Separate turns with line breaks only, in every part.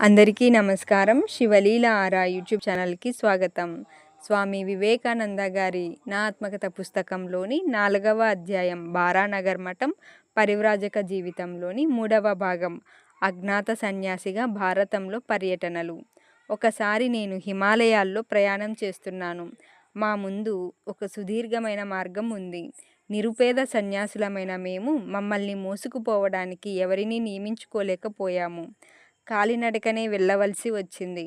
అందరికీ నమస్కారం. శివలీల ఆరా యూట్యూబ్ ఛానల్కి స్వాగతం. స్వామి వివేకానంద గారి నా ఆత్మకథ పుస్తకంలోని 4వ అధ్యాయం బారానగర్ మఠం పరివ్రాజక జీవితంలోని 3వ భాగం అజ్ఞాత సన్యాసిగా భారతంలో పర్యటనలు. ఒకసారి నేను హిమాలయాల్లో ప్రయాణం చేస్తున్నాను. మా ముందు ఒక సుదీర్ఘమైన మార్గం ఉంది. నిరుపేద సన్యాసులమైన మేము మమ్మల్ని మోసుకుపోవడానికి ఎవరినీ నియమించుకోలేకపోయాము. కాలినడకనే వెళ్ళవలసి వచ్చింది.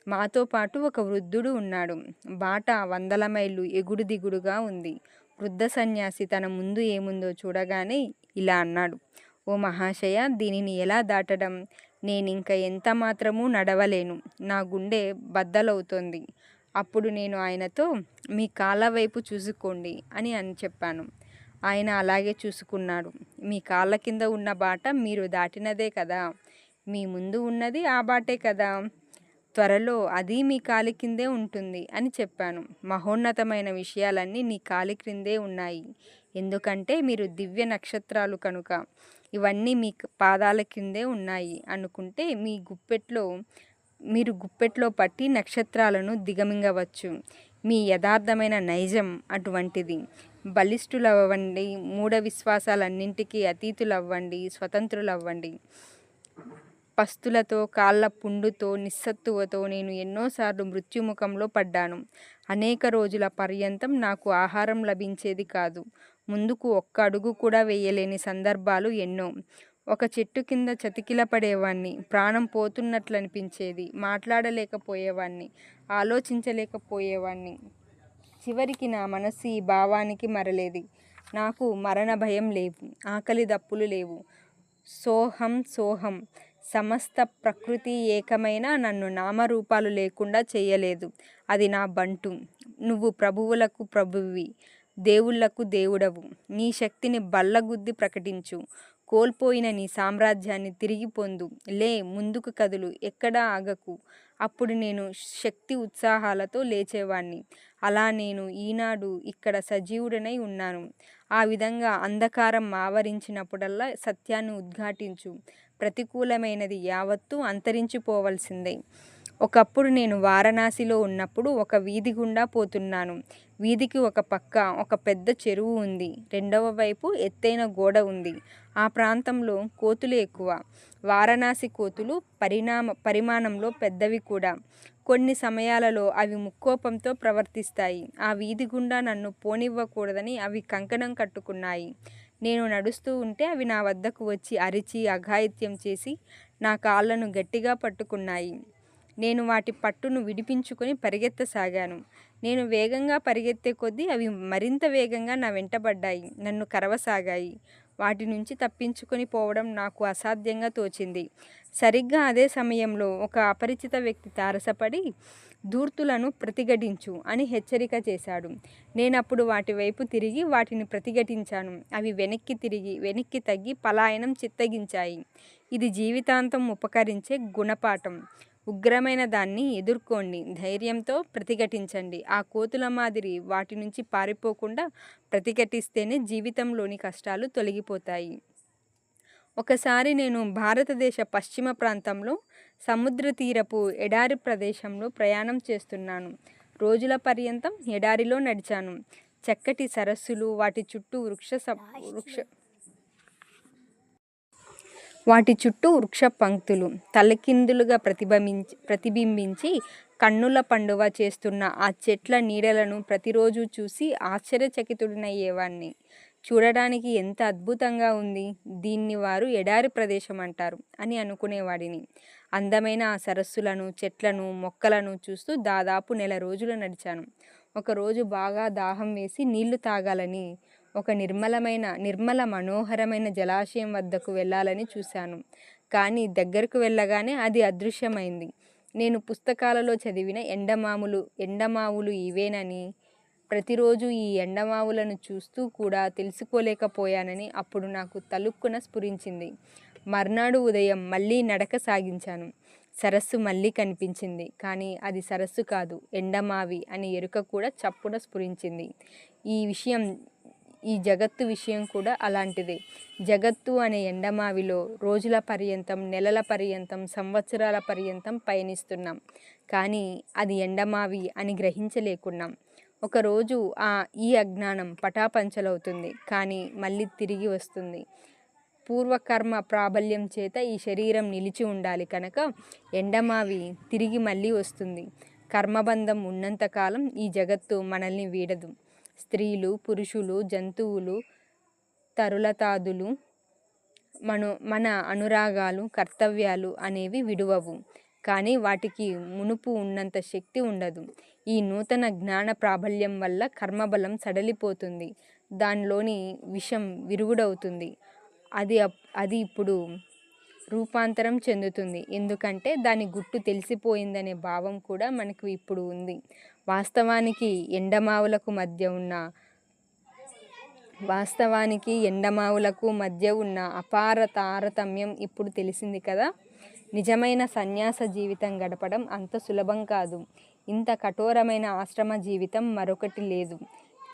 మాతో పాటు ఒక వృద్ధుడు ఉన్నాడు. బాట 100 మైళ్ళు ఎగుడు దిగుడుగా ఉంది. వృద్ధ సన్యాసి తన ముందు ఏముందో చూడగానే ఇలా అన్నాడు: ఓ మహాశయ, దీనిని ఎలా దాటడం? నేనింక ఎంత మాత్రమూ నడవలేను. నా గుండె బద్దలవుతోంది. అప్పుడు నేను ఆయనతో, మీ కాళ్ళ వైపు చూసుకోండి అని చెప్పాను. ఆయన అలాగే చూసుకున్నాడు. మీ కాళ్ళ కింద ఉన్న బాట మీరు దాటినదే కదా. మీ ముందు ఉన్నది ఆ బాటే కదా. త్వరలో అది మీ కాలి కిందే ఉంటుంది అని చెప్పాను. మహోన్నతమైన విషయాలన్నీ నీ కాలి క్రిందే ఉన్నాయి. ఎందుకంటే మీరు దివ్య నక్షత్రాలు కనుక. ఇవన్నీ మీ పాదాల కిందే ఉన్నాయి అనుకుంటే మీరు గుప్పెట్లో పట్టి నక్షత్రాలను దిగమింగవచ్చు. మీ యథార్థమైన నైజం అటువంటిది. బలిష్ఠులవ్వండి, మూఢ విశ్వాసాలన్నింటికీ అతీతులవ్వండి, స్వతంత్రులవ్వండి. పస్తులతో, కాళ్ళ పుండుతో, నిస్సత్తువతో నేను ఎన్నోసార్లు మృత్యుముఖంలో పడ్డాను. అనేక రోజుల పర్యంతం నాకు ఆహారం లభించేది కాదు. ముందుకు ఒక్క అడుగు కూడా వేయలేని సందర్భాలు ఎన్నో. ఒక చెట్టు కింద చతికిలపడేవాణ్ణి. ప్రాణం పోతున్నట్లనిపించేది. మాట్లాడలేకపోయేవాణ్ణి, ఆలోచించలేకపోయేవాణ్ణి. చివరికి నా మనస్సు ఈ భావానికి మరలేది. నాకు మరణ భయం లేవు, ఆకలి దప్పులు లేవు. సోహం సోహం. సమస్త ప్రకృతి ఏకమైన నన్ను నామరూపాలు లేకుండా చేయలేదు. అది నా బంటు. నువ్వు ప్రభువులకు ప్రభువి, దేవుళ్లకు దేవుడవు. నీ శక్తిని బల్లగుద్ది ప్రకటించు. కోల్పోయిన నీ సామ్రాజ్యాన్ని తిరిగి పొందు. లే, ముందుకు కదులు, ఎక్కడా ఆగకు. అప్పుడు నేను శక్తి ఉత్సాహాలతో లేచేవాణ్ణి. అలా నేను ఈనాడు ఇక్కడ సజీవుడనై ఉన్నాను. ఆ విధంగా అంధకారం ఆవరించినప్పుడల్లా సత్యాన్ని ఉద్ఘాటించు. ప్రతికూలమైనది యావత్తూ అంతరించిపోవలసిందే. ఒకప్పుడు నేను వారణాసిలో ఉన్నప్పుడు ఒక వీధి గుండా పోతున్నాను. వీధికి ఒక పక్క ఒక పెద్ద చెరువు ఉంది. రెండవ వైపు ఎత్తైన గోడ ఉంది. ఆ ప్రాంతంలో కోతులు ఎక్కువ. వారణాసి కోతులు పరిమాణంలో పెద్దవి కూడా. కొన్ని సమయాలలో అవి ముక్కోపంతో ప్రవర్తిస్తాయి. ఆ వీధి గుండా నన్ను పోనివ్వకూడదని అవి కంకణం కట్టుకున్నాయి. నేను నడుస్తూ ఉంటే అవి నా వద్దకు వచ్చి అరిచి అఘాయిత్యం చేసి నా కాళ్ళను గట్టిగా పట్టుకున్నాయి. నేను వాటి పట్టును విడిపించుకొని పరిగెత్తసాగాను. నేను వేగంగా పరిగెత్తే కొద్దీ అవి మరింత వేగంగా నా వెంటబడ్డాయి, నన్ను కరవసాగాయి. వాటి నుంచి తప్పించుకొని పోవడం నాకు అసాధ్యంగా తోచింది. సరిగ్గా అదే సమయంలో ఒక అపరిచిత వ్యక్తి తారసపడి, ధూర్తులను ప్రతిఘటించు అని హెచ్చరిక చేశాడు. నేనప్పుడు వాటి వైపు తిరిగి వాటిని ప్రతిఘటించాను. అవి వెనక్కి తగ్గి పలాయనం చిత్తగించాయి. ఇది జీవితాంతం ఉపకరించే గుణపాఠం. ఉగ్రమైన దాన్ని ఎదుర్కోండి, ధైర్యంతో ప్రతిఘటించండి. ఆ కోతుల మాదిరి వాటి నుంచి పారిపోకుండా ప్రతిఘటిస్తేనే జీవితంలోని కష్టాలు తొలగిపోతాయి. ఒకసారి నేను భారతదేశ పశ్చిమ ప్రాంతంలో సముద్ర తీరపు ఎడారి ప్రదేశంలో ప్రయాణం చేస్తున్నాను. రోజుల పర్యంతం ఎడారిలో నడిచాను. చక్కటి సరస్సులు, వాటి చుట్టూ వృక్ష పంక్తులు తలకిందులుగా ప్రతిబింబించి కన్నుల పండువ చేస్తున్న ఆ చెట్ల నీడలను ప్రతిరోజు చూసి ఆశ్చర్యచకితుడినయ్యేవాణ్ణి. చూడడానికి ఎంత అద్భుతంగా ఉంది, దీన్ని వారు ఎడారి ప్రదేశం అంటారు అని అనుకునేవాడిని. అందమైన ఆ సరస్సులను, చెట్లను, మొక్కలను చూస్తూ దాదాపు 1 నెల రోజులు నడిచాను. ఒకరోజు బాగా దాహం వేసి నీళ్లు తాగాలని ఒక నిర్మల మనోహరమైన జలాశయం వద్దకు వెళ్ళాలని చూశాను. కానీ దగ్గరకు వెళ్ళగానే అది అదృశ్యమైంది. నేను పుస్తకాలలో చదివిన ఎండమావులు ఇవేనని, ప్రతిరోజు ఈ ఎండమావులను చూస్తూ కూడా తెలుసుకోలేకపోయానని అప్పుడు నాకు తలుక్కున స్ఫురించింది. మర్నాడు ఉదయం మళ్ళీ నడక సాగించాను. సరస్సు మళ్ళీ కనిపించింది. కానీ అది సరస్సు కాదు, ఎండమావి అని ఎరుక కూడా చప్పున స్ఫురించింది. ఈ జగత్తు విషయం కూడా అలాంటిదే. జగత్తు అనే ఎండమావిలో రోజుల పర్యంతం, నెలల పర్యంతం, సంవత్సరాల పర్యంతం పయనిస్తున్నాం. కానీ అది ఎండమావి అని గ్రహించలేకున్నాం. ఒకరోజు ఈ అజ్ఞానం పటాపంచలవుతుంది. కానీ మళ్ళీ తిరిగి వస్తుంది. పూర్వకర్మ ప్రాబల్యం చేత ఈ శరీరం నిలిచి ఉండాలి కనుక ఎండమావి తిరిగి మళ్ళీ వస్తుంది. కర్మబంధం ఉన్నంతకాలం ఈ జగత్తు మనల్ని వీడదు. స్త్రీలు, పురుషులు, జంతువులు, తరులతాదులు, మన అనురాగాలు, కర్తవ్యాలు అనేవి విడువవు. కానీ వాటికి మునుపు ఉన్నంత శక్తి ఉండదు. ఈ నూతన జ్ఞాన ప్రాబల్యం వల్ల కర్మబలం సడలిపోతుంది. దానిలోని విషం విరుగుడవుతుంది. అది ఇప్పుడు రూపాంతరం చెందుతుంది. ఎందుకంటే దాని గుట్టు తెలిసిపోయిందనే భావం కూడా మనకు ఇప్పుడు ఉంది. వాస్తవానికి ఎండమావులకు మధ్య ఉన్న అపార తారతమ్యం ఇప్పుడు తెలిసింది కదా. నిజమైన సన్యాస జీవితం గడపడం అంత సులభం కాదు. ఇంత కఠోరమైన ఆశ్రమ జీవితం మరొకటి లేదు.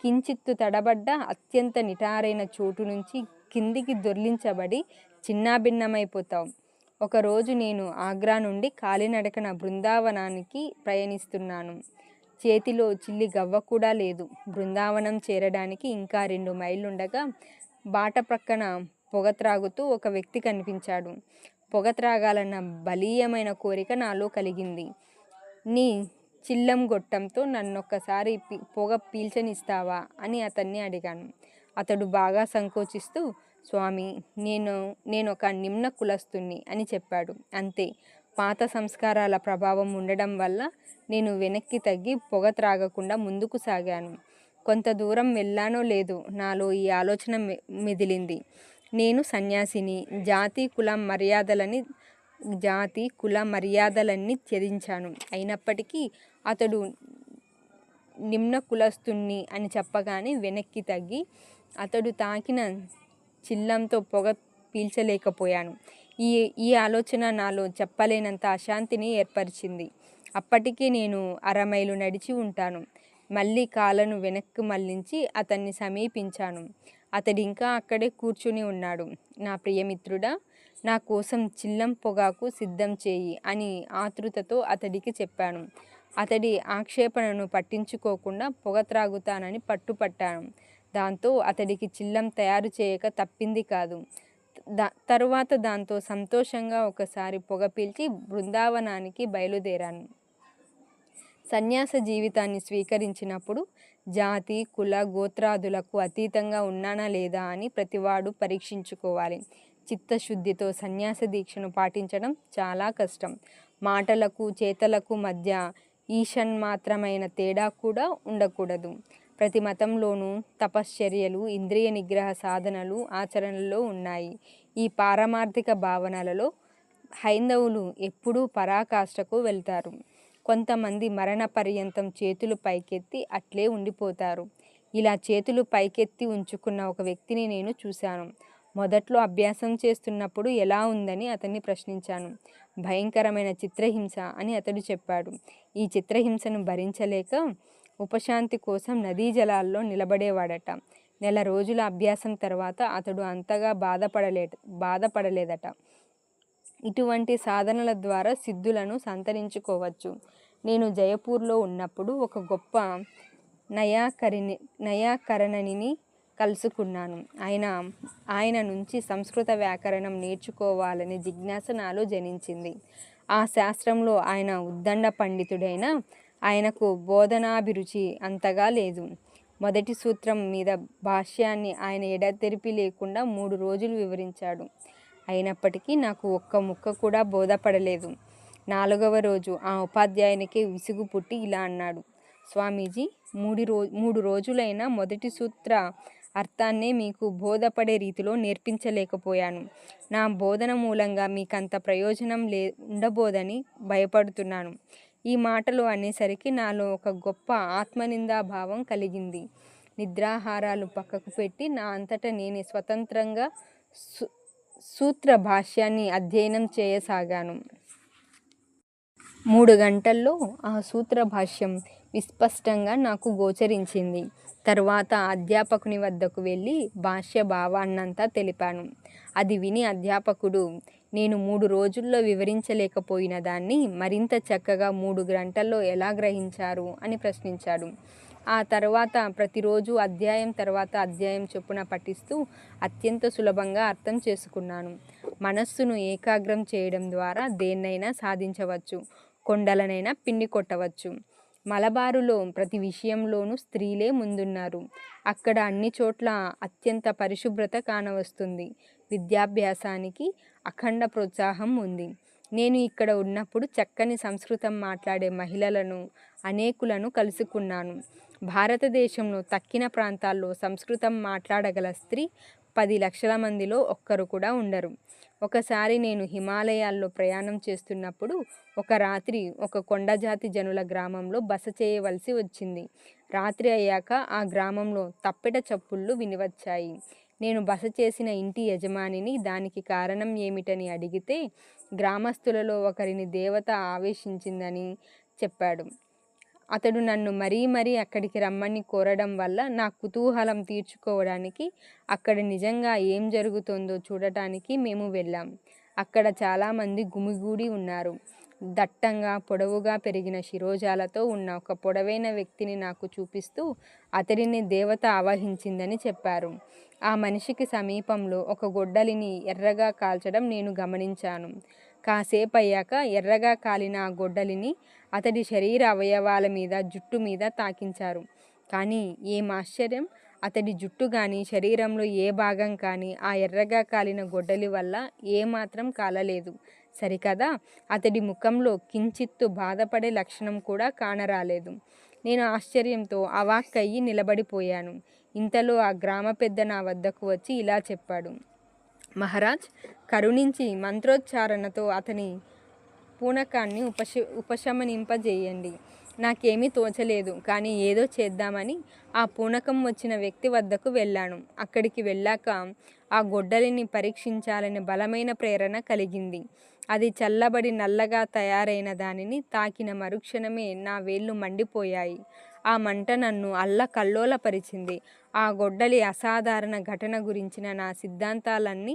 కించిత్తు తడబడ్డ అత్యంత నిటారైన చోటు నుంచి కిందికి దొర్లించబడి చిన్నాభిన్నమైపోతాం. ఒకరోజు నేను ఆగ్రా నుండి కాలినడకన బృందావనానికి ప్రయాణిస్తున్నాను. చేతిలో చిల్లి గవ్వ కూడా లేదు. బృందావనం చేరడానికి ఇంకా 2 మైళ్ళుండగా బాట ప్రక్కన పొగ త్రాగుతూ ఒక వ్యక్తి కనిపించాడు. పొగ త్రాగాలన్న బలీయమైన కోరిక నాలో కలిగింది. నీ చిల్లం గొట్టంతో నన్నొక్కసారి పొగ పీల్చనిస్తావా అని అతన్ని అడిగాను. అతడు బాగా సంకోచిస్తూ, స్వామి, నేనొక నిమ్న కులస్తుణ్ణి అని చెప్పాడు. అంతే. పాత సంస్కారాల ప్రభావం ఉండడం వల్ల నేను వెనక్కి తగ్గి పొగ త్రాగకుండా ముందుకు సాగాను. కొంత దూరం వెళ్ళానో లేదో నాలో ఈ ఆలోచన మెదిలింది. నేను సన్యాసిని. జాతి కుల మర్యాదలన్నీ త్యజించాను. అయినప్పటికీ అతడు నిమ్న కులస్తుణ్ణి అని చెప్పగానే వెనక్కి తగ్గి అతడు తాకిన చిల్లంతో పొగ పీల్చలేకపోయాను. ఈ ఆలోచన నాలో చెప్పలేనంత అశాంతిని ఏర్పరిచింది. అప్పటికి నేను 1/2 మైలు నడిచి ఉంటాను. మళ్ళీ కాళ్ళను వెనక్కి మళ్లించి అతన్ని సమీపించాను. అతడింకా అక్కడే కూర్చుని ఉన్నాడు. నా ప్రియమిత్రుడా, నా కోసం చిల్లం పొగాకు సిద్ధం చేయి అని ఆతృతతో అతడికి చెప్పాను. అతడి ఆక్షేపణను పట్టించుకోకుండా పొగ త్రాగుతానని పట్టుపట్టాను. దాంతో అతడికి చిల్లం తయారు చేయక తప్పింది కాదు. తరువాత దాంతో సంతోషంగా ఒకసారి పొగ పీల్చి బృందావనానికి బయలుదేరాను. సన్యాస జీవితాన్ని స్వీకరించినప్పుడు జాతి, కుల, గోత్రాదులకు అతీతంగా ఉన్నానా లేదా అని ప్రతివాడు పరీక్షించుకోవాలి. చిత్తశుద్ధితో సన్యాస దీక్షను పాటించడం చాలా కష్టం. మాటలకు, చేతలకు మధ్య ఈషన్మాత్రమైన తేడా కూడా ఉండకూడదు. ప్రతి మతంలోనూ తపశ్చర్యలు, ఇంద్రియ నిగ్రహ సాధనలు ఆచరణలో ఉన్నాయి. ఈ పారమార్థిక భావనలలో హైందవులు ఎప్పుడూ పరాకాష్ఠకు వెళ్తారు. కొంతమంది మరణ పర్యంతం చేతులు పైకెత్తి అట్లే ఉండిపోతారు. ఇలా చేతులు పైకెత్తి ఉంచుకున్న ఒక వ్యక్తిని నేను చూశాను. మొదట్లో అభ్యాసం చేస్తున్నప్పుడు ఎలా ఉందని అతన్ని ప్రశ్నించాను. భయంకరమైన చిత్రహింస అని అతడు చెప్పాడు. ఈ చిత్రహింసను భరించలేక ఉపశాంతి కోసం నదీ జలాల్లో నిలబడేవాడట. నెల రోజుల అభ్యాసం తర్వాత అతడు అంతగా బాధపడలేదట. ఇటువంటి సాధనల ద్వారా సిద్ధులను సంతరించుకోవచ్చు. నేను జయపూర్లో ఉన్నప్పుడు ఒక గొప్ప నయాకరణిని కలుసుకున్నాను. ఆయన నుంచి సంస్కృత వ్యాకరణం నేర్చుకోవాలనే జిజ్ఞాస నాలో జనించింది. ఆ శాస్త్రంలో ఆయన ఉద్దండ పండితుడైన ఆయనకు బోధనాభిరుచి అంతగా లేదు. మొదటి సూత్రం మీద భాష్యాన్ని ఆయన ఎడతెరిపి లేకుండా 3 రోజులు వివరించాడు. అయినప్పటికీ నాకు ఒక్క ముక్క కూడా బోధపడలేదు. 4వ రోజు ఆ ఉపాధ్యాయునికి విసుగు పుట్టి ఇలా అన్నాడు. స్వామీజీ, 3 రోజులైనా మొదటి సూత్ర అర్థాన్నే మీకు బోధపడే రీతిలో నేర్పించలేకపోయాను. నా బోధన మూలంగా మీకంత ప్రయోజనం ఉండబోదని భయపడుతున్నాను. ఈ మాటలు అనేసరికి నాలో ఒక గొప్ప ఆత్మనిందాభావం కలిగింది. నిద్రాహారాలు పక్కకు పెట్టి నా అంతటా నేనే స్వతంత్రంగా సూత్ర భాష్యాన్ని అధ్యయనం చేయసాగాను. 3 గంటల్లో ఆ సూత్ర భాష్యం విస్పష్టంగా నాకు గోచరించింది. తరువాత అధ్యాపకుని వద్దకు వెళ్ళి భాష్య భావాన్నంతా తెలిపాను. అది విని అధ్యాపకుడు, నేను 3 రోజుల్లో వివరించలేకపోయిన దాన్ని మరింత చక్కగా 3 గంటల్లో ఎలా గ్రహించారు అని ప్రశ్నించాడు. ఆ తర్వాత ప్రతిరోజు అధ్యాయం తర్వాత అధ్యాయం చొప్పున పఠిస్తూ అత్యంత సులభంగా అర్థం చేసుకున్నాను. మనస్సును ఏకాగ్రం చేయడం ద్వారా దేన్నైనా సాధించవచ్చు, కొండలనైనా పిండి కొట్టవచ్చు. మలబారులో ప్రతి విషయంలోనూ స్త్రీలే ముందున్నారు. అక్కడ అన్ని చోట్ల అత్యంత పరిశుభ్రత కానవస్తుంది. విద్యాభ్యాసానికి అఖండ ప్రోత్సాహం ఉంది. నేను ఇక్కడ ఉన్నప్పుడు చక్కని సంస్కృతం మాట్లాడే మహిళలను అనేకులను కలుసుకున్నాను. భారతదేశంలో తక్కిన ప్రాంతాల్లో సంస్కృతం మాట్లాడగల స్త్రీ 10 లక్షల మందిలో ఒక్కరు కూడా ఉండరు. ఒకసారి నేను హిమాలయాల్లో ప్రయాణం చేస్తున్నప్పుడు ఒక రాత్రి ఒక కొండజాతి జనుల గ్రామంలో బస చేయవలసి వచ్చింది. రాత్రి అయ్యాక ఆ గ్రామంలో తప్పెట చప్పుళ్ళు వినివచ్చాయి. నేను బస చేసిన ఇంటి యజమానిని దానికి కారణం ఏమిటని అడిగితే గ్రామస్తులలో ఒకరిని దేవత ఆవేశించిందని చెప్పాడు. అతడు నన్ను మరీ అక్కడికి రమ్మని కోరడం వల్ల నా కుతూహలం తీర్చుకోవడానికి అక్కడ నిజంగా ఏం జరుగుతుందో చూడటానికి మేము వెళ్ళాం. అక్కడ చాలామంది గుమిగూడి ఉన్నారు. దట్టంగా పొడవుగా పెరిగిన శిరోజాలతో ఉన్న ఒక పొడవైన వ్యక్తిని నాకు చూపిస్తూ అతడిని దేవత ఆవహించిందని చెప్పారు. ఆ మనిషికి సమీపంలో ఒక గొడ్డలిని ఎర్రగా కాల్చడం నేను గమనించాను. కాసేపయ్యాక ఎర్రగా కాలిన ఆ గొడ్డలిని అతడి శరీర అవయవాల మీద, జుట్టు మీద తాకించారు. కానీ ఏం ఆశ్చర్యం! అతడి జుట్టు కానీ, శరీరంలో ఏ భాగం కానీ ఆ ఎర్రగా కాలిన గొడ్డలి వల్ల ఏమాత్రం కాలలేదు. సరికదా, అతడి ముఖంలో కించిత్తు బాధపడే లక్షణం కూడా కానరాలేదు. నేను ఆశ్చర్యంతో అవాక్కయ్యి నిలబడిపోయాను. ఇంతలో ఆ గ్రామ పెద్ద నా వద్దకు వచ్చి ఇలా చెప్పాడు. మహారాజ్, కరుణించి మంత్రోచ్చారణతో అతని పూనకాన్ని ఉపశమనింపజేయండి. నాకేమీ తోచలేదు, కానీ ఏదో చేద్దామని ఆ పూనకం వచ్చిన వ్యక్తి వద్దకు వెళ్ళాను. అక్కడికి వెళ్ళాక ఆ గొడ్డలిని పరీక్షించాలని బలమైన ప్రేరణ కలిగింది. అది చల్లబడి నల్లగా తయారైన దానిని తాకిన మరుక్షణమే నా వేళ్ళు మండిపోయాయి. ఆ మంట నన్ను అల్లకల్లోలపరిచింది. ఆ గొడ్డలి అసాధారణ ఘటన గురించిన నా సిద్ధాంతాలన్నీ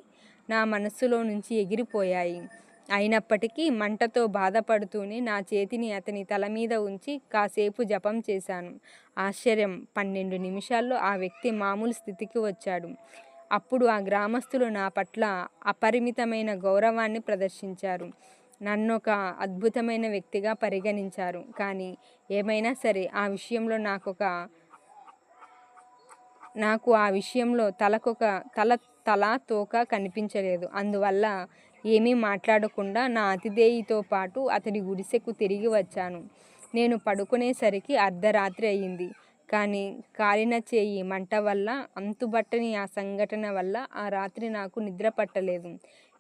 నా మనస్సులో నుంచి ఎగిరిపోయాయి. అయినప్పటికీ మంటతో బాధపడుతూనే నా చేతిని అతని తల మీద ఉంచి కాసేపు జపం చేశాను. ఆశ్చర్యం! 12 నిమిషాల్లో ఆ వ్యక్తి మామూలు స్థితికి వచ్చాడు. అప్పుడు ఆ గ్రామస్తులు నా పట్ల అపరిమితమైన గౌరవాన్ని ప్రదర్శించారు. నన్నొక అద్భుతమైన వ్యక్తిగా పరిగణించారు. కానీ ఏమైనా సరే నాకు ఆ విషయంలో తల తోక కనిపించలేదు. అందువల్ల ఏమీ మాట్లాడకుండా నా అతిథేయితో పాటు అతడి గుడిసెకు తిరిగి వచ్చాను. నేను పడుకునేసరికి అర్ధరాత్రి అయింది. కానీ కాలిన చేయి మంట వల్ల, అంతుబట్టని ఆ సంఘటన వల్ల ఆ రాత్రి నాకు నిద్ర పట్టలేదు.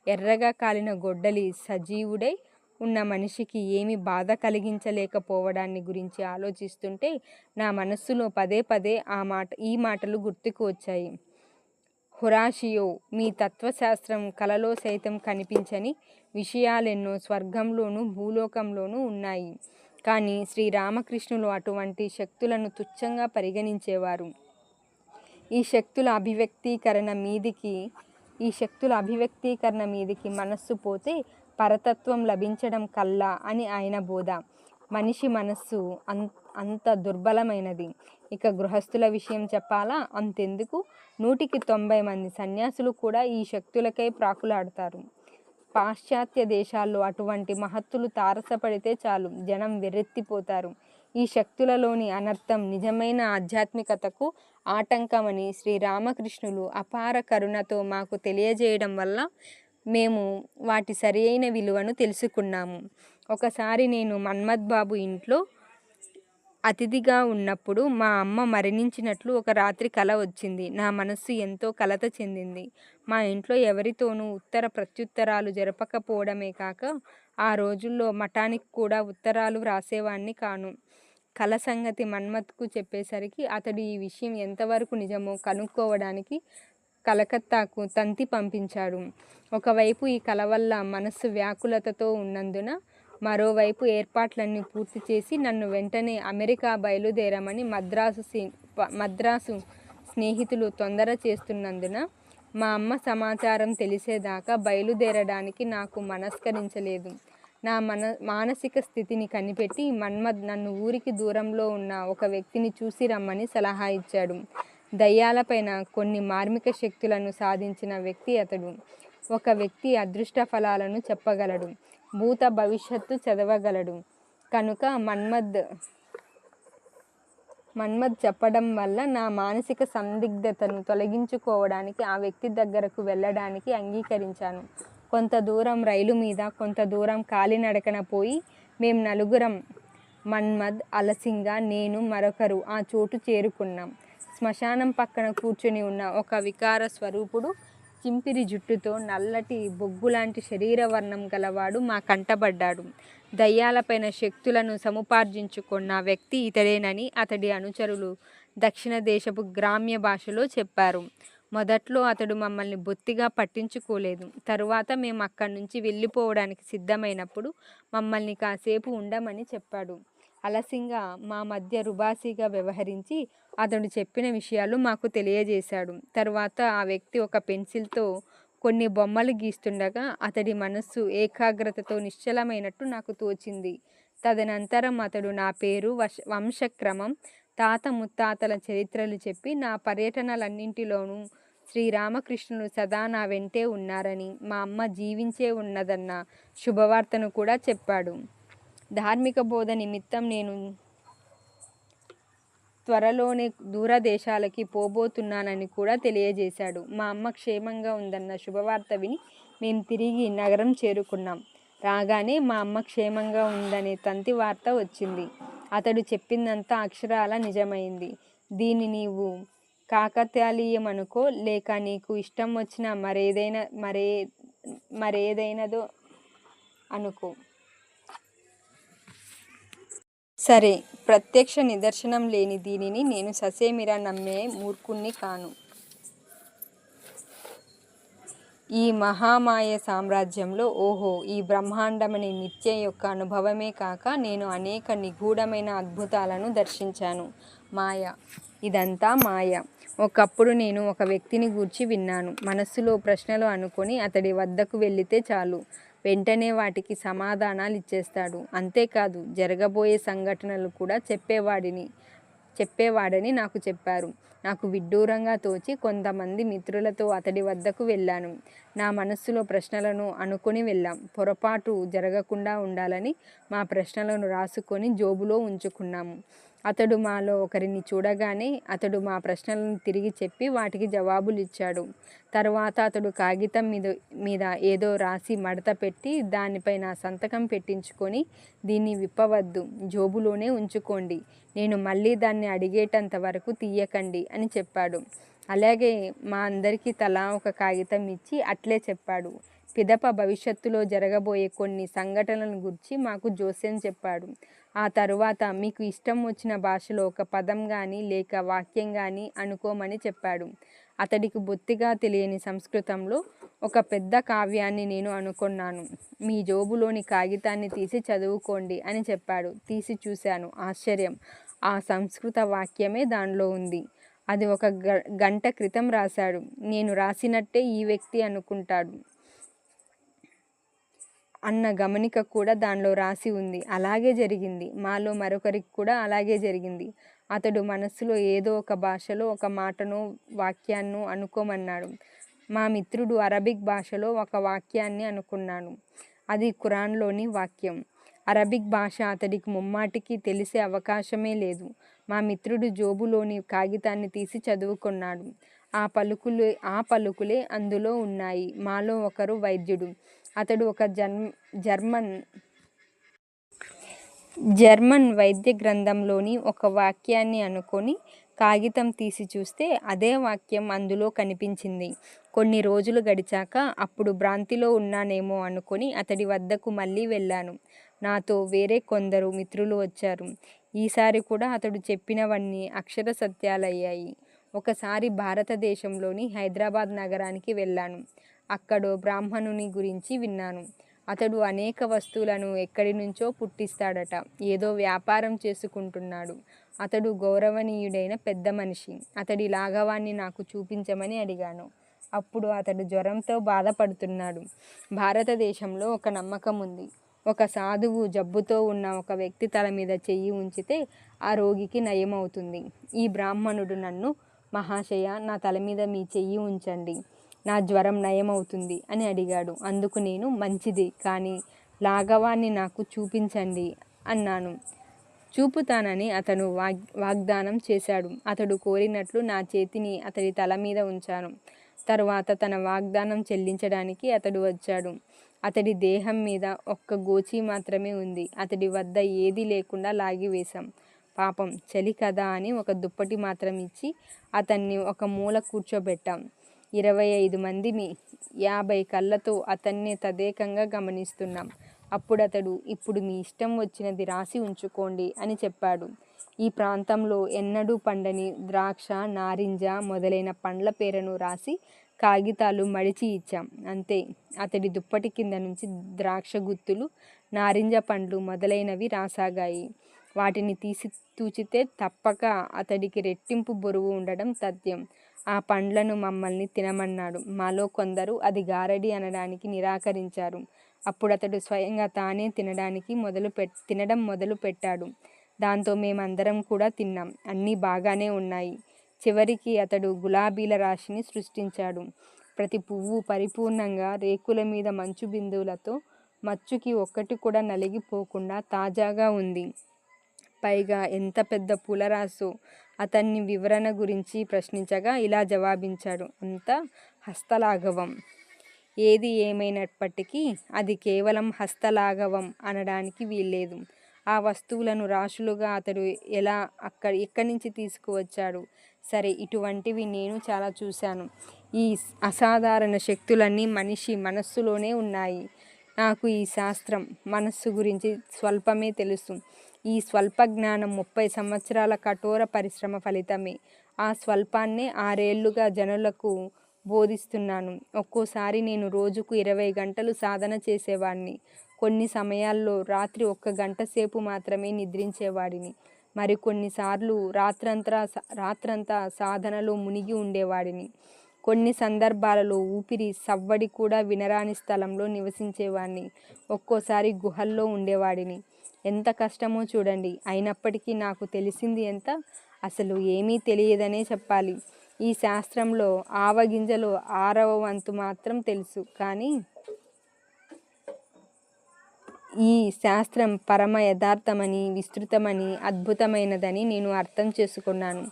ఎర్రగా కాలిన గొడ్డలి సజీవుడై ఉన్న మనిషికి ఏమీ బాధ కలిగించలేకపోవడాన్ని గురించి ఆలోచిస్తుంటే నా మనస్సులో పదే ఈ మాటలు గుర్తుకు వచ్చాయి. హొరాషియో, మీ తత్వశాస్త్రం కలలో సైతం కనిపించని విషయాలెన్నో స్వర్గంలోనూ భూలోకంలోనూ ఉన్నాయి. కానీ శ్రీరామకృష్ణులు అటువంటి శక్తులను తుచ్చంగా పరిగణించేవారు. ఈ శక్తుల అభివ్యక్తీకరణ మీదికి మనస్సు పోతే పరతత్వం లభించడం కల్లా అని ఆయన బోధ. మనిషి మనస్సు అంత దుర్బలమైనది. ఇక గృహస్థుల విషయం చెప్పాలా? అంతెందుకు, 100కి 90 మంది సన్యాసులు కూడా ఈ శక్తులకై ప్రాకులాడతారు. పాశ్చాత్య దేశాల్లో అటువంటి మహత్తులు తారసపడితే చాలు, జనం వెర్రెత్తిపోతారు. ఈ శక్తులలోని అనర్థం నిజమైన ఆధ్యాత్మికతకు ఆటంకమని శ్రీరామకృష్ణులు అపార కరుణతో మాకు తెలియజేయడం వల్ల మేము వాటి సరియైన విలువను తెలుసుకున్నాము. ఒకసారి నేను మన్మథ్బాబు ఇంట్లో అతిథిగా ఉన్నప్పుడు మా అమ్మ మరణించినట్లు ఒక రాత్రి కల వచ్చింది. నా మనస్సు ఎంతో కలత చెందింది. మా ఇంట్లో ఎవరితోనూ ఉత్తర ప్రత్యుత్తరాలు జరపకపోవడమే కాక ఆ రోజుల్లో మఠానికి కూడా ఉత్తరాలు వ్రాసేవాణ్ణి కాను. కల సంగతి మన్మథ్కు చెప్పేసరికి అతడు ఈ విషయం ఎంతవరకు నిజమో కనుక్కోవడానికి కలకత్తాకు తంతి పంపించాడు. ఒకవైపు ఈ కల వల్ల మనస్సు వ్యాకులతతో ఉన్నందున మరోవైపు ఏర్పాట్లన్నీ పూర్తి చేసి నన్ను వెంటనే అమెరికా బయలుదేరమని మద్రాసు స్నేహితులు తొందర చేస్తున్నందున మా అమ్మ సమాచారం తెలిసేదాకా బయలుదేరడానికి నాకు మనస్కరించలేదు. నా మానసిక స్థితిని కనిపెట్టి మన్మథ్ నన్ను ఊరికి దూరంలో ఉన్న ఒక వ్యక్తిని చూసి రమ్మని సలహా ఇచ్చాడు. దయ్యాలపైన కొన్ని మార్మిక శక్తులను సాధించిన వ్యక్తి అతడు. ఒక వ్యక్తి అదృష్ట ఫలాలను చెప్పగలడు, భూత భవిష్యత్తు చదవగలడు. కనుక మన్మథ్ చెప్పడం వల్ల నా మానసిక సందిగ్ధతను తొలగించుకోవడానికి ఆ వ్యక్తి దగ్గరకు వెళ్ళడానికి అంగీకరించాను. కొంత దూరం రైలు మీద, కొంత దూరం కాలినడకన పోయి మేం నలుగురం, మన్మథ్, అలసింగ, నేను, మరొకరు ఆ చోటు చేరుకున్నాం. శ్మశానం పక్కన కూర్చుని ఉన్న ఒక వికార స్వరూపుడు, చింపిరి జుట్టుతో నల్లటి బొగ్గులాంటి శరీర వర్ణం గలవాడు మా కంటబడ్డాడు. దయ్యాలపైన శక్తులను సముపార్జించుకున్న వ్యక్తి ఇతడేనని అతడి అనుచరులు దక్షిణ దేశపు గ్రామ్య భాషలో చెప్పారు. మొదట్లో అతడు మమ్మల్ని బొత్తిగా పట్టించుకోలేదు. తరువాత మేము అక్కడి నుంచి వెళ్ళిపోవడానికి సిద్ధమైనప్పుడు మమ్మల్ని కాసేపు ఉండమని చెప్పాడు. అలసింగ మా మధ్య రుబాసీగా వ్యవహరించి అతడు చెప్పిన విషయాలు మాకు తెలియజేశాడు. తరువాత ఆ వ్యక్తి ఒక పెన్సిల్తో కొన్ని బొమ్మలు గీస్తుండగా అతడి మనస్సు ఏకాగ్రతతో నిశ్చలమైనట్టు నాకు తోచింది. తదనంతరం అతడు నా పేరు, వంశక్రమం, తాత ముత్తాతల చరిత్రలు చెప్పి నా పర్యటనలన్నింటిలోనూ శ్రీరామకృష్ణులు సదా నా వెంటే ఉన్నారని, మా అమ్మ జీవించే ఉన్నదన్న శుభవార్తను కూడా చెప్పాడు. ధార్మిక బోధ నిమిత్తం నేను త్వరలోనే దూరదేశాలకి పోబోతున్నానని కూడా తెలియజేశాడు. మా అమ్మ క్షేమంగా ఉందన్న శుభవార్త విని మేము తిరిగి నగరం చేరుకున్నాం. రాగానే మా అమ్మ క్షేమంగా ఉందనే తంతి వార్త వచ్చింది. అతడు చెప్పిందంతా అక్షరాల నిజమైంది. దీన్ని నీవు కాకతాళీయమనుకో, లేక నీకు ఇష్టం వచ్చిన మరేదైనదో అనుకో. సరే, ప్రత్యక్ష నిదర్శనం లేని దీనిని నేను ససేమిరా నమ్మే మూర్ఖుణ్ణి కాను. ఈ మహామాయ సామ్రాజ్యంలో ఓహో, ఈ బ్రహ్మాండమనే మిథ్య యొక్క అనుభవమే కాక నేను అనేక నిగూఢమైన అద్భుతాలను దర్శించాను. మాయ, ఇదంతా మాయ. ఒకప్పుడు నేను ఒక వ్యక్తిని గూర్చి విన్నాను. మనస్సులో ప్రశ్నలు అనుకొని అతడి వద్దకు వెళితే చాలు, వెంటనే వాటికి సమాధానాలు ఇచ్చేస్తాడు. అంతేకాదు, జరగబోయే సంఘటనలు కూడా చెప్పేవాడని నాకు చెప్పారు. నాకు విడ్డూరంగా తోచి కొంతమంది మిత్రులతో అతడి వద్దకు వెళ్ళాను. నా మనస్సులో ప్రశ్నలను అనుకొని వెళ్ళాం. పొరపాటు జరగకుండా ఉండాలని మా ప్రశ్నలను రాసుకొని జోబులో ఉంచుకున్నాము. అతడు మాలో ఒకరిని చూడగానే అతడు మా ప్రశ్నలను తిరిగి చెప్పి వాటికి జవాబులు ఇచ్చాడు. తరువాత అతడు కాగితం మీద ఏదో రాసి మడత పెట్టి దానిపై నా సంతకం పెట్టించుకొని, దీన్ని విప్పవద్దు, జోబులోనే ఉంచుకోండి, నేను మళ్ళీ దాన్ని అడిగేటంత వరకు తీయకండి అని చెప్పాడు. అలాగే మా అందరికీ తలా ఒక కాగితం ఇచ్చి అట్లే చెప్పాడు. పిదప భవిష్యత్తులో జరగబోయే కొన్ని సంఘటనలను గురించి మాకు జోస్యం చెప్పాడు. ఆ తరువాత మీకు ఇష్టం వచ్చిన భాషలో ఒక పదం కానీ లేక వాక్యం కానీ అనుకోమని చెప్పాడు. అతడికి బొత్తిగా తెలియని సంస్కృతంలో ఒక పెద్ద కావ్యాన్ని నేను అనుకున్నాను. మీ జోబులోని కాగితాన్ని తీసి చదువుకోండి అని చెప్పాడు. తీసి చూశాను. ఆశ్చర్యం! ఆ సంస్కృత వాక్యమే దానిలో ఉంది. అది ఒక గంట క్రితం రాశాడు. నేను రాసినట్టే ఈ వ్యక్తి అనుకుంటాడు అన్న గమనిక కూడా దానిలో రాసి ఉంది. అలాగే జరిగింది. మాలో మరొకరికి కూడా అలాగే జరిగింది. అతడు మనస్సులో ఏదో ఒక భాషలో ఒక మాటనో వాక్యాన్నో అనుకోమన్నాడు. మా మిత్రుడు అరబిక్ భాషలో ఒక వాక్యాన్ని అనుకున్నాడు. అది ఖురాన్లోని వాక్యం. అరబిక్ భాష అతడికి ముమ్మాటికి తెలిసే అవకాశమే లేదు. మా మిత్రుడు జోబులోని కాగితాన్ని తీసి చదువుకున్నాడు. ఆ పలుకులే అందులో ఉన్నాయి. మాలో ఒకరు వైద్యుడు. అతడు ఒక జర్మన్ వైద్య గ్రంథంలోని ఒక వాక్యాన్ని అనుకొని కాగితం తీసి చూస్తే అదే వాక్యం అందులో కనిపించింది. కొన్ని రోజులు గడిచాక అప్పుడు భ్రాంతిలో ఉన్నానేమో అనుకొని అతడి వద్దకు మళ్ళీ వెళ్ళాను. నాతో వేరే కొందరు మిత్రులు వచ్చారు. ఈసారి కూడా అతడు చెప్పినవన్నీ అక్షర సత్యాలయ్యాయి. ఒకసారి భారతదేశంలోని హైదరాబాద్ నగరానికి వెళ్ళాను. అక్కడో బ్రాహ్మణుని గురించి విన్నాను. అతడు అనేక వస్తువులను ఎక్కడి నుంచో పుట్టిస్తాడట. ఏదో వ్యాపారం చేసుకుంటున్నాడు. అతడు గౌరవనీయుడైన పెద్ద మనిషి. అతడి లాఘవాన్ని నాకు చూపించమని అడిగాను. అప్పుడు అతడు జ్వరంతో బాధపడుతున్నాడు. భారతదేశంలో ఒక నమ్మకం ఉంది. ఒక సాధువు జబ్బుతో ఉన్న ఒక వ్యక్తి తల మీద చెయ్యి ఉంచితే ఆ రోగికి నయమవుతుంది. ఈ బ్రాహ్మణుడు నన్ను, మహాశయ, నా తల మీద మీ చెయ్యి ఉంచండి, నా జ్వరం నయమవుతుంది అని అడిగాడు. అందుకు నేను, మంచిది, కానీ లాఘవాన్ని నాకు చూపించండి అన్నాను. చూపుతానని అతను వాగ్దానం చేశాడు. అతడు కోరినట్లు నా చేతిని అతడి తల మీద ఉంచాను. తరువాత తన వాగ్దానం చెల్లించడానికి అతడు వచ్చాడు. అతడి దేహం మీద ఒక్క గోచి మాత్రమే ఉంది. అతడి వద్ద ఏదీ లేకుండా లాగివేశాం. పాపం, చలి కదా అని ఒక దుప్పటి మాత్రం ఇచ్చి అతన్ని ఒక మూల కూర్చోబెట్టాం. 25 మందిని 50 కళ్ళతో అతన్నే తదేకంగా గమనిస్తున్నాం. అప్పుడతడు, ఇప్పుడు మీ ఇష్టం వచ్చినది రాసి ఉంచుకోండి అని చెప్పాడు. ఈ ప్రాంతంలో ఎన్నడూ పండని ద్రాక్ష, నారింజ మొదలైన పండ్ల పేరును రాసి కాగితాలు మడిచి ఇచ్చాం. అంతే. అతడి దుప్పటి కింద నుంచి ద్రాక్ష గుత్తులు, నారింజ పండ్లు మొదలైనవి రాసాగాయి. వాటిని తీసి తూచితే తప్పక అతడికి రెట్టింపు బరువు ఉండడం తథ్యం. ఆ పండ్లను మమ్మల్ని తినమన్నాడు. మాలో కొందరు అది గారడి అనడానికి నిరాకరించారు. అప్పుడు అతడు స్వయంగా తానే తినడం మొదలు పెట్టాడు. దాంతో మేమందరం కూడా తిన్నాం. అన్నీ బాగానే ఉన్నాయి. చివరికి అతడు గులాబీల రాశిని సృష్టించాడు. ప్రతి పువ్వు పరిపూర్ణంగా రేకుల మీద మంచు బిందువులతో మచ్చుకి ఒక్కటి కూడా నలిగిపోకుండా తాజాగా ఉంది. పైగా ఎంత పెద్ద పూలరాశో! అతన్ని వివరణ గురించి ప్రశ్నించగా ఇలా జవాబించాడు. అంతా హస్తలాఘవం. ఏది ఏమైనప్పటికీ అది కేవలం హస్తలాఘవం అనడానికి వీల్లేదు. ఆ వస్తువులను రాశులుగా అతడు ఎక్కడి నుంచి తీసుకువచ్చాడు? సరే, ఇటువంటివి నేను చాలా చూశాను. ఈ అసాధారణ శక్తులన్నీ మనిషి మనస్సులోనే ఉన్నాయి. నాకు ఈ శాస్త్రం, మనస్సు గురించి స్వల్పమే తెలుసు. ఈ స్వల్ప జ్ఞానం 30 సంవత్సరాల కఠోర పరిశ్రమ ఫలితమే. ఆ స్వల్పాన్నే 6 ఏళ్లుగా జనులకు బోధిస్తున్నాను. ఒక్కోసారి నేను రోజుకు 20 గంటలు సాధన చేసేవాడిని. కొన్ని సమయాల్లో రాత్రి 1 గంట సేపు మాత్రమే నిద్రించేవాడిని. మరికొన్నిసార్లు రాత్రంతా సాధనలో మునిగి ఉండేవాడిని. కొన్ని సందర్భాలలో ఊపిరి సవ్వడి కూడా వినరాని స్థలంలో నివసించేవాడిని. ఒక్కోసారి గుహల్లో ఉండేవాడిని. ఎంత కష్టమో చూడండి. అయినప్పటికీ నాకు తెలిసింది ఎంత? అసలు ఏమీ తెలియదనే చెప్పాలి. ఈ శాస్త్రంలో ఆవగింజలో 6వ వంతు మాత్రం తెలుసు. కానీ ఈ శాస్త్రం పరమ యథార్థమని, విస్తృతమని, అద్భుతమైనదని నేను అర్థం చేసుకున్నాను.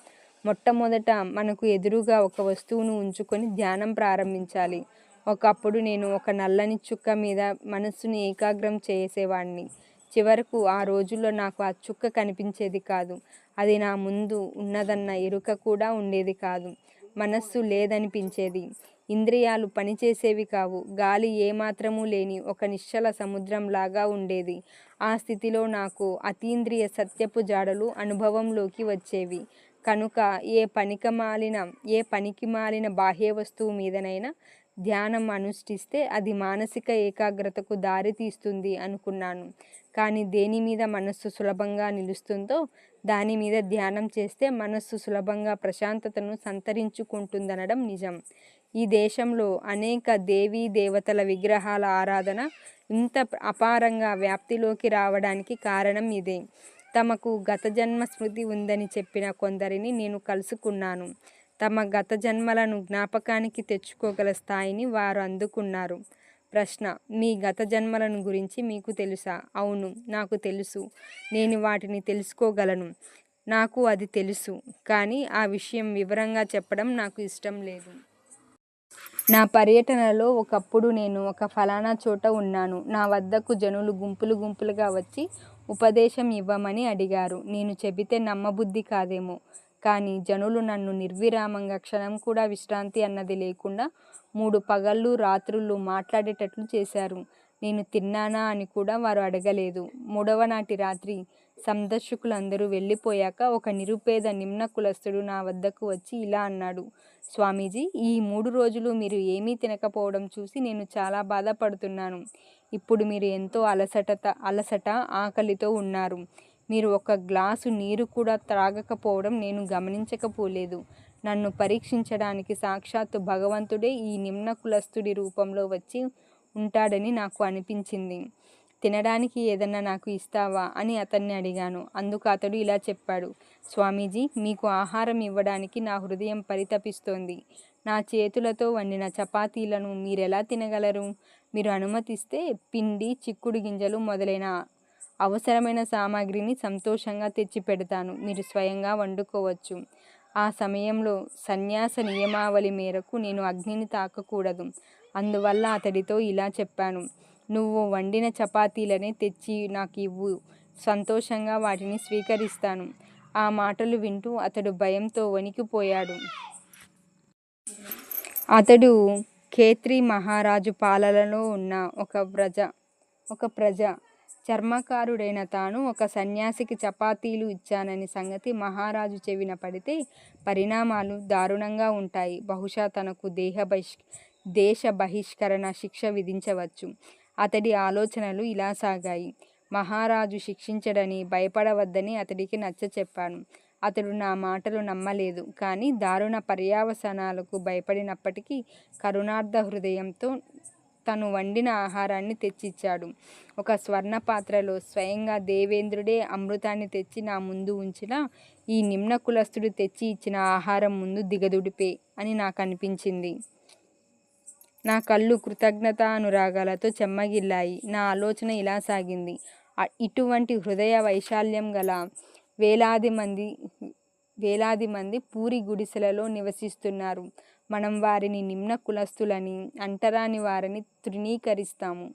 మొట్టమొదట మనకు ఎదురుగా ఒక వస్తువును ఉంచుకొని ధ్యానం ప్రారంభించాలి. ఒకప్పుడు నేను ఒక నల్లని చుక్క మీద మనస్సుని ఏకాగ్రం చేసేవాడిని. చివరకు ఆ రోజుల్లో నాకు ఆ చుక్క కనిపించేది కాదు. అది నా ముందు ఉన్నదన్న ఎరుక కూడా ఉండేది కాదు. మనస్సు లేదనిపించేది. ఇంద్రియాలు పనిచేసేవి కావు. గాలి ఏమాత్రమూ లేని ఒక నిశ్చల సముద్రంలాగా ఉండేది. ఆ స్థితిలో నాకు అతీంద్రియ సత్యపు జాడలు అనుభవంలోకి వచ్చేవి. కనుక ఏ పనికిమాలిన బాహ్య వస్తువు మీదనైనా ధ్యానం అనుష్ఠిస్తే అది మానసిక ఏకాగ్రతకు దారి తీస్తుంది అనుకున్నాను. కానీ దేని మీద మనస్సు సులభంగా నిలుస్తుందో దాని మీద ధ్యానం చేస్తే మనస్సు సులభంగా ప్రశాంతతను సంతరించుకుంటుందనడం నిజం. ఈ దేశంలో అనేక దేవీ దేవతల విగ్రహాల ఆరాధన ఇంత అపారంగా వ్యాప్తిలోకి రావడానికి కారణం ఇదే. తమకు గత జన్మ స్మృతి ఉందని చెప్పిన కొందరిని నేను కలుసుకున్నాను. తమ గత జన్మలను జ్ఞాపకానికి తెచ్చుకోగల స్థాయిని వారు అందుకున్నారు. ప్రశ్న: మీ గత జన్మలను గురించి మీకు తెలుసా? అవును, నాకు తెలుసు. నేను వాటిని తెలుసుకోగలను. నాకు అది తెలుసు. కానీ ఆ విషయం వివరంగా చెప్పడం నాకు ఇష్టం లేదు. నా పర్యటనలో ఒకప్పుడు నేను ఒక ఫలానా చోట ఉన్నాను. నా వద్దకు జనులు గుంపులు గుంపులుగా వచ్చి ఉపదేశం ఇవ్వమని అడిగారు. నేను చెబితే నమ్మబుద్ధి కాదేమో, కానీ జనులు నన్ను నిర్విరామంగా క్షణం కూడా విశ్రాంతి అన్నది లేకుండా 3 పగళ్ళు రాత్రుళ్ళు మాట్లాడేటట్లు చేశారు. నేను తిన్నానా అని కూడా వారు అడగలేదు. 3వ నాటి రాత్రి సందర్శకులందరూ వెళ్ళిపోయాక ఒక నిరుపేద నిమ్న కులస్తుడు నా వద్దకు వచ్చి ఇలా అన్నాడు: స్వామీజీ, ఈ 3 రోజులు మీరు ఏమీ తినకపోవడం చూసి నేను చాలా బాధపడుతున్నాను. ఇప్పుడు మీరు ఎంతో అలసట ఆకలితో ఉన్నారు. మీరు ఒక గ్లాసు నీరు కూడా త్రాగకపోవడం నేను గమనించకపోలేదు. నన్ను పరీక్షించడానికి సాక్షాత్తు భగవంతుడే ఈ నిమ్న కులస్తుడి రూపంలో వచ్చి ఉంటాడని నాకు అనిపించింది. తినడానికి ఏదన్నా నాకు ఇస్తావా అని అతన్ని అడిగాను. అందుకు అతడు ఇలా చెప్పాడు: స్వామీజీ, మీకు ఆహారం ఇవ్వడానికి నా హృదయం పరితపిస్తోంది. నా చేతులతో వండిన చపాతీలను మీరెలా తినగలరు? మీరు అనుమతిస్తే పిండి, చిక్కుడు గింజలు మొదలైన అవసరమైన సామాగ్రిని సంతోషంగా తెచ్చి పెడతాను. మీరు స్వయంగా వండుకోవచ్చు. ఆ సమయంలో సన్యాస నియమావళి మేరకు నేను అగ్నిని తాకకూడదు. అందువల్ల అతడితో ఇలా చెప్పాను: నువ్వు వండిన చపాతీలనే తెచ్చి నాకు ఇవ్వు. సంతోషంగా వాటిని స్వీకరిస్తాను. ఆ మాటలు వింటూ అతడు భయంతో వణికిపోయాడు. అతడు ఖేత్రి మహారాజు పాలనలో ఉన్న ఒక ప్రజ. చర్మకారుడైన తాను ఒక సన్యాసికి చపాతీలు ఇచ్చానని సంగతి మహారాజు చెవిన పడితే పరిణామాలు దారుణంగా ఉంటాయి. బహుశా తనకు దేశ బహిష్కరణ శిక్ష విధించవచ్చు. అతడి ఆలోచనలు ఇలా సాగాయి. మహారాజు శిక్షించడని, భయపడవద్దని అతడికి నచ్చచెప్పాను. అతడు నా మాటలు నమ్మలేదు. కానీ దారుణ పర్యవసానాలకు భయపడినప్పటికీ కరుణార్ధ హృదయంతో తను వండిన ఆహారాన్ని తెచ్చిచ్చాడు. ఒక స్వర్ణ పాత్రలో స్వయంగా దేవేంద్రుడే అమృతాన్ని తెచ్చి నా ముందు ఉంచినా ఈ నిమ్న కులస్తుడు తెచ్చి ఇచ్చిన ఆహారం ముందు దిగదుడిపే అని నాకు అనిపించింది. నా కళ్ళు కృతజ్ఞతానురాగాలతో చెమ్మగిల్లాయి. నా ఆలోచన ఇలా సాగింది: ఇటువంటి హృదయ వైశాల్యం గల వేలాది మంది పూరి గుడిసెలలో నివసిస్తున్నారు. మనం వారిని నిమ్న కులస్తులని, అంటరాని వారని తృణీకరిస్తాము.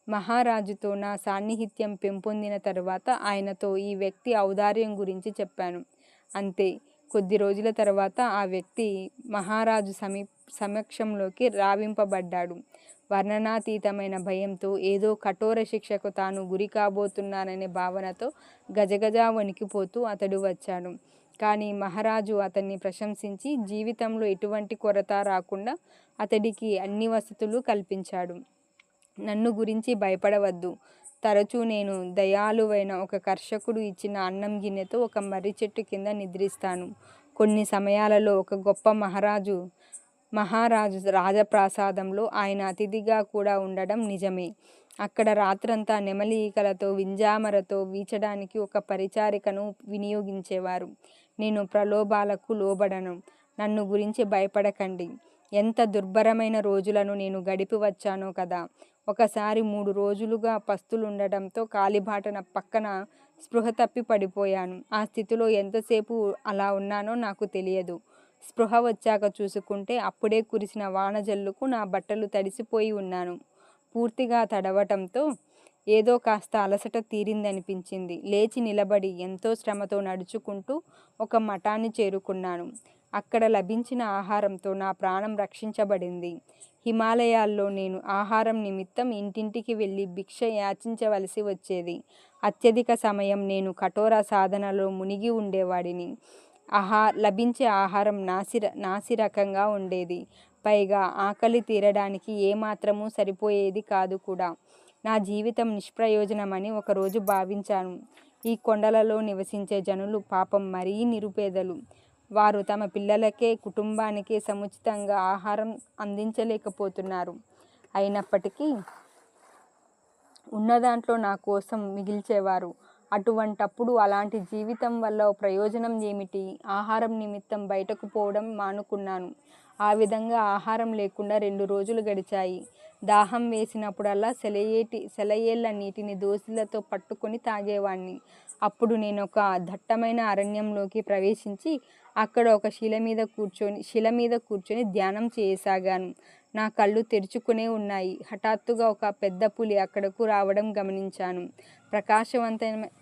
మహారాజుతో నా సాన్నిహిత్యం పెంపొందిన తరువాత ఆయనతో ఈ వ్యక్తి ఔదార్యం గురించి చెప్పాను. అంతే. కొద్ది రోజుల తర్వాత ఆ వ్యక్తి మహారాజు సమక్షంలోకి రావింపబడ్డాడు. వర్ణనాతీతమైన భయంతో, ఏదో కఠోర శిక్షకు తాను గురి కాబోతున్నాననే భావనతో గజగజా వణికిపోతూ అతడు వచ్చాడు. కానీ మహారాజు అతన్ని ప్రశంసించి జీవితంలో ఎటువంటి కొరత రాకుండా అతడికి అన్ని వసతులు కల్పించాడు. నన్ను గురించి భయపడవద్దు. తరచూ నేను దయాళువైన ఒక కర్షకుడు ఇచ్చిన అన్నం గిన్నెతో ఒక మర్రి చెట్టు కింద నిద్రిస్తాను. కొన్ని సమయాలలో ఒక గొప్ప మహారాజు రాజప్రాసాదంలో ఆయన అతిథిగా కూడా ఉండడం నిజమే. అక్కడ రాత్రంతా నెమలి ఈకలతో, వింజామరతో వీచడానికి ఒక పరిచారికను వినియోగించేవారు. నేను ప్రలోభాలకు లోబడను. నన్ను గురించి భయపడకండి. ఎంత దుర్భరమైన రోజులను నేను గడిపి వచ్చానో కదా. ఒకసారి 3 రోజులుగా పస్తులుండటంతో కాలిబాటన పక్కన స్పృహ తప్పి పడిపోయాను. ఆ స్థితిలో ఎంతసేపు అలా ఉన్నానో నాకు తెలియదు. స్పృహ వచ్చాక చూసుకుంటే అప్పుడే కురిసిన వానజల్లుకు నా బట్టలు తడిసిపోయి ఉన్నాను. పూర్తిగా తడవటంతో ఏదో కాస్త అలసట తీరిందనిపించింది. లేచి నిలబడి ఎంతో శ్రమతో నడుచుకుంటూ ఒక మఠాన్ని చేరుకున్నాను. అక్కడ లభించిన ఆహారంతో నా ప్రాణం రక్షించబడింది. హిమాలయాల్లో నేను ఆహారం నిమిత్తం ఇంటింటికి వెళ్ళి భిక్ష యాచించవలసి వచ్చేది. అత్యధిక సమయం నేను కఠోర సాధనలో మునిగి ఉండేవాడిని. లభించే ఆహారం నాసిరకంగా ఉండేది. పైగా ఆకలి తీరడానికి ఏమాత్రమూ సరిపోయేది కాదు కూడా. నా జీవితం నిష్ప్రయోజనమని ఒకరోజు భావించాను. ఈ కొండలలో నివసించే జనులు పాపం మరీ నిరుపేదలు. వారు తమ పిల్లలకే, కుటుంబానికే సముచితంగా ఆహారం అందించలేకపోతున్నారు. అయినప్పటికీ ఉన్నదాంట్లో నా కోసం మిగిల్చేవారు. అటువంటప్పుడు అలాంటి జీవితం వల్ల ప్రయోజనం ఏమిటి? ఆహారం నిమిత్తం బయటకు పోవడం మానుకున్నాను. ఆ విధంగా ఆహారం లేకుండా 2 రోజులు గడిచాయి. దాహం వేసినప్పుడల్లా సెలయేళ్ల నీటిని దోసిళ్లతో పట్టుకొని తాగేవాణ్ణి. అప్పుడు నేను ఒక దట్టమైన అరణ్యంలోకి ప్రవేశించి అక్కడ ఒక శిల మీద కూర్చొని ధ్యానం చేయసాగాను. నా కళ్ళు తెరుచుకునే ఉన్నాయి. హఠాత్తుగా ఒక పెద్ద పులి అక్కడకు రావడం గమనించాను.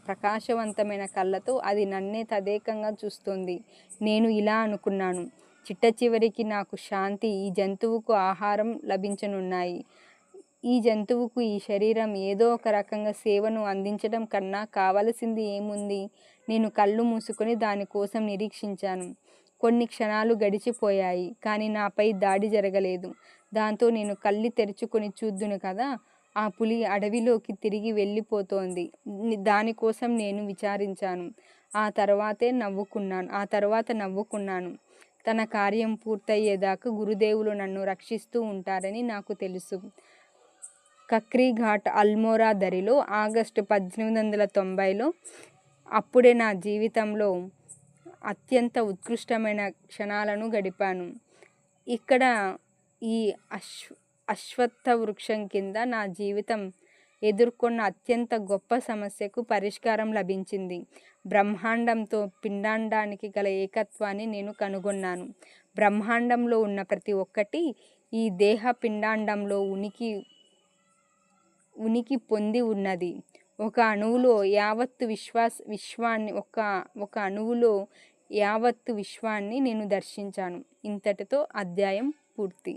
ప్రకాశవంతమైన కళ్ళతో అది నన్నే తదేకంగా చూస్తోంది. నేను ఇలా అనుకున్నాను: చిట్ట చివరికి నాకు శాంతి, ఈ జంతువుకు ఆహారం లభించనున్నాయి. ఈ జంతువుకు ఈ శరీరం ఏదో ఒక రకంగా సేవను అందించడం కన్నా కావలసింది ఏముంది? నేను కళ్ళు మూసుకొని దానికోసం నిరీక్షించాను. కొన్ని క్షణాలు గడిచిపోయాయి. కానీ నాపై దాడి జరగలేదు. దాంతో నేను కళ్ళు తెరుచుకొని చూద్దును కదా, ఆ పులి అడవిలోకి తిరిగి వెళ్ళిపోతోంది. దానికోసం నేను విచారించాను. ఆ తర్వాత నవ్వుకున్నాను. తన కార్యం పూర్తయ్యేదాకా గురుదేవులు నన్ను రక్షిస్తూ ఉంటారని నాకు తెలుసు. కక్రీ ఘాట్ అల్మోరా దరిలో ఆగస్టు 1890లో. అప్పుడే నా జీవితంలో అత్యంత ఉత్కృష్టమైన క్షణాలను గడిపాను. ఇక్కడ ఈ అశ్వత్థ వృక్షం కింద నా జీవితం ఎదుర్కొన్న అత్యంత గొప్ప సమస్యకు పరిష్కారం లభించింది. బ్రహ్మాండంతో పిండాండానికి గల ఏకత్వాన్ని నేను కనుగొన్నాను. బ్రహ్మాండంలో ఉన్న ప్రతి ఒక్కటి ఈ దేహ పిండాండంలో ఉనికి పొంది ఉన్నది. ఒక అణువులో యావత్తు విశ్వాన్ని నేను దర్శించాను. ఇంతటితో అధ్యాయం పూర్తి.